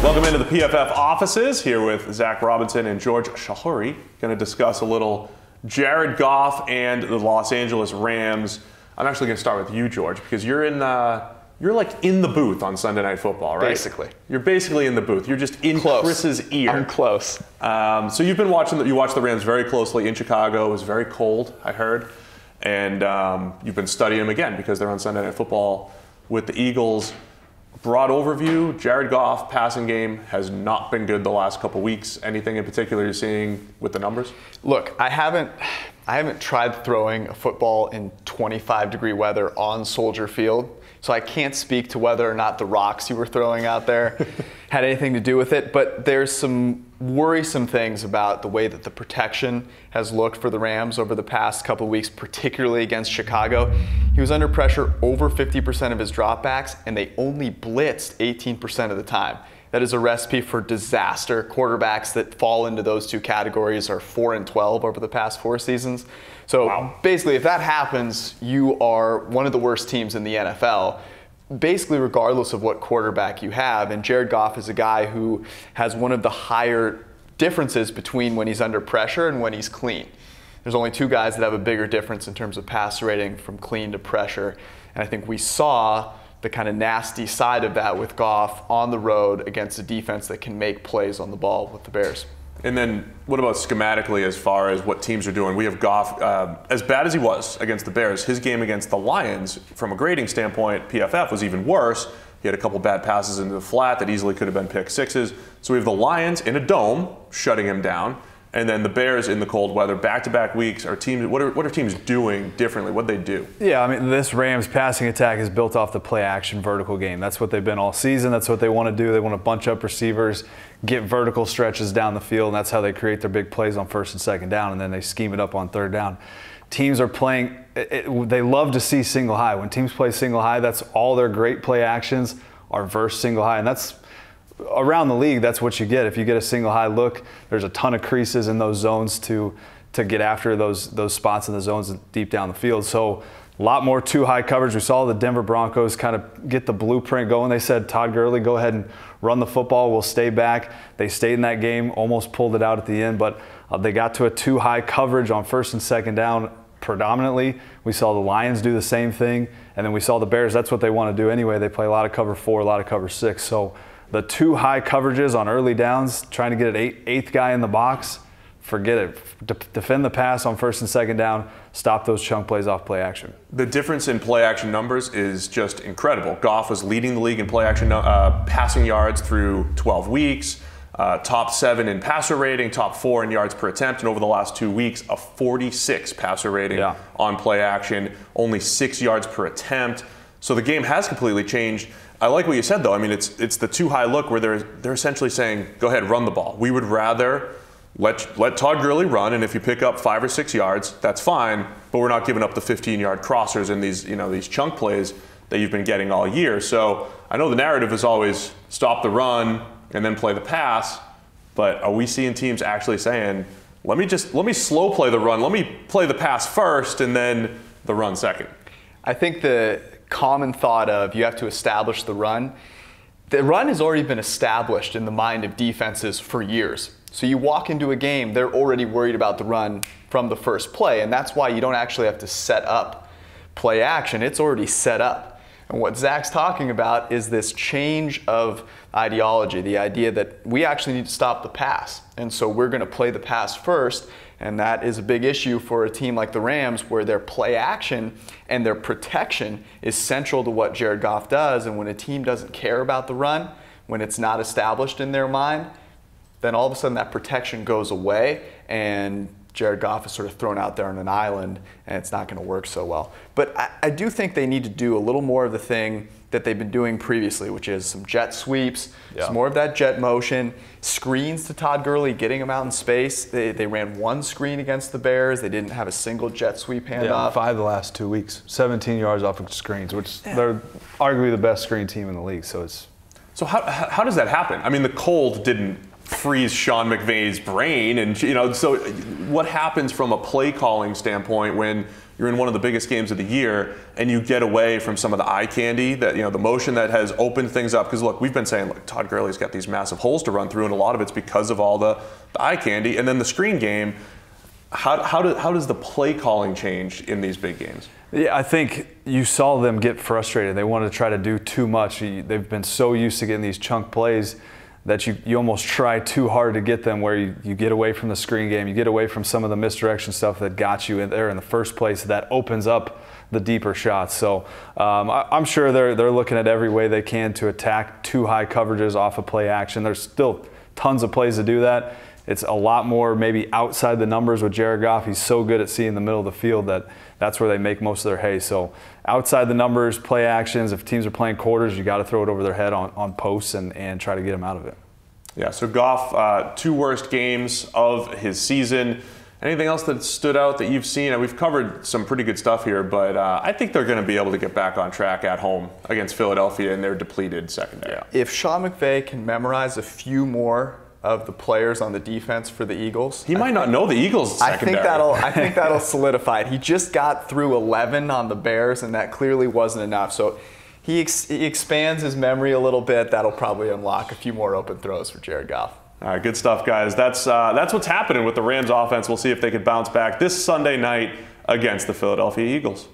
Welcome into the PFF offices, here with Zach Robinson and George Chahrouri. Going to discuss a little Jared Goff and the Los Angeles Rams. I'm actually going to start with you, George, because you're like in the booth on Sunday Night Football, right? Basically. You're basically in the booth. You're just in Close. Chris's ear. I'm close. So you've been watching. You watched the Rams very closely in Chicago. It was very cold, I heard, and you've been studying them again because they're on Sunday Night Football with the Eagles. Broad overview, Jared Goff passing game has not been good the last couple weeks. Anything in particular you're seeing with the numbers? Look, I haven't tried throwing a football in 25-degree weather on Soldier Field, so I can't speak to whether or not the rocks you were throwing out there had anything to do with it, but there's some worrisome things about the way that the protection has looked for the Rams over the past couple of weeks, particularly against Chicago. He was under pressure over 50% of his dropbacks, and they only blitzed 18% of the time. That is a recipe for disaster. Quarterbacks that fall into those two categories are 4-12 over the past 4 seasons. So basically, if that happens, you are one of the worst teams in the NFL, basically regardless of what quarterback you have. And Jared Goff is a guy who has one of the higher differences between when he's under pressure and when he's clean. There's only 2 guys that have a bigger difference in terms of passer rating from clean to pressure. And I think we saw the kind of nasty side of that with Goff on the road against a defense that can make plays on the ball with the Bears. And then what about schematically as far as what teams are doing? We have Goff, as bad as he was against the Bears, his game against the Lions, from a grading standpoint, PFF was even worse. He had a couple bad passes into the flat that easily could have been pick sixes. So we have the Lions in a dome shutting him down, and then the Bears in the cold weather. Back-to-back weeks, what are teams doing differently? What they do? Yeah, I mean, this Rams passing attack is built off the play-action vertical game. That's what they've been all season. That's what they want to do. They want to bunch up receivers, get vertical stretches down the field, and that's how they create their big plays on first and second down, and then they scheme it up on third down. Teams are playing they love to see single high. When teams play single high, that's all their great play actions are versus single high, and that's around the league, that's what you get. If you get a single high look, there's a ton of creases in those zones to get after those spots in the zones deep down the field. So a lot more too high coverage. We saw the Denver Broncos kind of get the blueprint going. They said, Todd Gurley, go ahead and run the football. We'll stay back. They stayed in that game, almost pulled it out at the end, but they got to a too high coverage on first and second down predominantly. We saw the Lions do the same thing, and then we saw the Bears. That's what they want to do anyway. They play a lot of cover 4, a lot of cover 6. So the too high coverages on early downs, trying to get an eighth guy in the box, forget it. Defend the pass on first and second down, stop those chunk plays off play action. The difference in play action numbers is just incredible. Goff was leading the league in play action passing yards through 12 weeks, top 7 in passer rating, top 4 in yards per attempt, and over the last 2 weeks, a 46 passer rating on play action, only 6 yards per attempt. So the game has completely changed. I like what you said, though. I mean, it's the too high look where they're essentially saying, go ahead, run the ball. We would rather let Todd Gurley run, and if you pick up 5 or 6 yards, that's fine, but we're not giving up the 15-yard crossers and these chunk plays that you've been getting all year. So I know the narrative is always stop the run and then play the pass, but are we seeing teams actually saying, let me slow play the run, let me play the pass first and then the run second? I think the common thought of you have to establish the run has already been established in the mind of defenses for years. So you walk into a game, they're already worried about the run from the first play, and that's why you don't actually have to set up play action. It's already set up. And what Zach's talking about is this change of ideology, the idea that we actually need to stop the pass. And so we're going to play the pass first, and that is a big issue for a team like the Rams where their play action and their protection is central to what Jared Goff does. And when a team doesn't care about the run, when it's not established in their mind, then all of a sudden that protection goes away and Jared Goff is sort of thrown out there on an island and it's not going to work so well. But I do think they need to do a little more of the thing that they've been doing previously, which is some jet sweeps, some more of that jet motion, screens to Todd Gurley, getting him out in space. They ran 1 screen against the Bears. They didn't have a single jet sweep handoff. 5 the last 2 weeks, 17 yards off of screens, which they're arguably the best screen team in the league. So how does that happen? I mean, the cold didn't freeze Sean McVay's brain, and so what happens from a play calling standpoint when you're in one of the biggest games of the year, and you get away from some of the eye candy, that, you know, the motion that has opened things up. Because look, we've been saying, look, Todd Gurley's got these massive holes to run through, and a lot of it's because of all the eye candy. And then the screen game. How does the play calling change in these big games? Yeah, I think you saw them get frustrated. They wanted to try to do too much. They've been so used to getting these chunk plays that you almost try too hard to get them, where you get away from the screen game, you get away from some of the misdirection stuff that got you in there in the first place that opens up the deeper shots. So I'm sure they're looking at every way they can to attack too high coverages off of play action. There's still tons of plays to do that. It's a lot more maybe outside the numbers with Jared Goff. He's so good at seeing the middle of the field that's where they make most of their hay. So outside the numbers, play actions, if teams are playing quarters, you got to throw it over their head on posts and try to get them out of it. Yeah, so Goff, 2 worst games of his season. Anything else that stood out that you've seen? And we've covered some pretty good stuff here, but I think they're going to be able to get back on track at home against Philadelphia in their depleted secondary. Yeah. If Sean McVay can memorize a few more of the players on the defense for the Eagles, he might not know the Eagles secondary. I think that'll solidify it. He just got through 11 on the Bears, and that clearly wasn't enough. So he expands his memory a little bit. That'll probably unlock a few more open throws for Jared Goff. All right, good stuff, guys. That's what's happening with the Rams offense. We'll see if they can bounce back this Sunday night against the Philadelphia Eagles.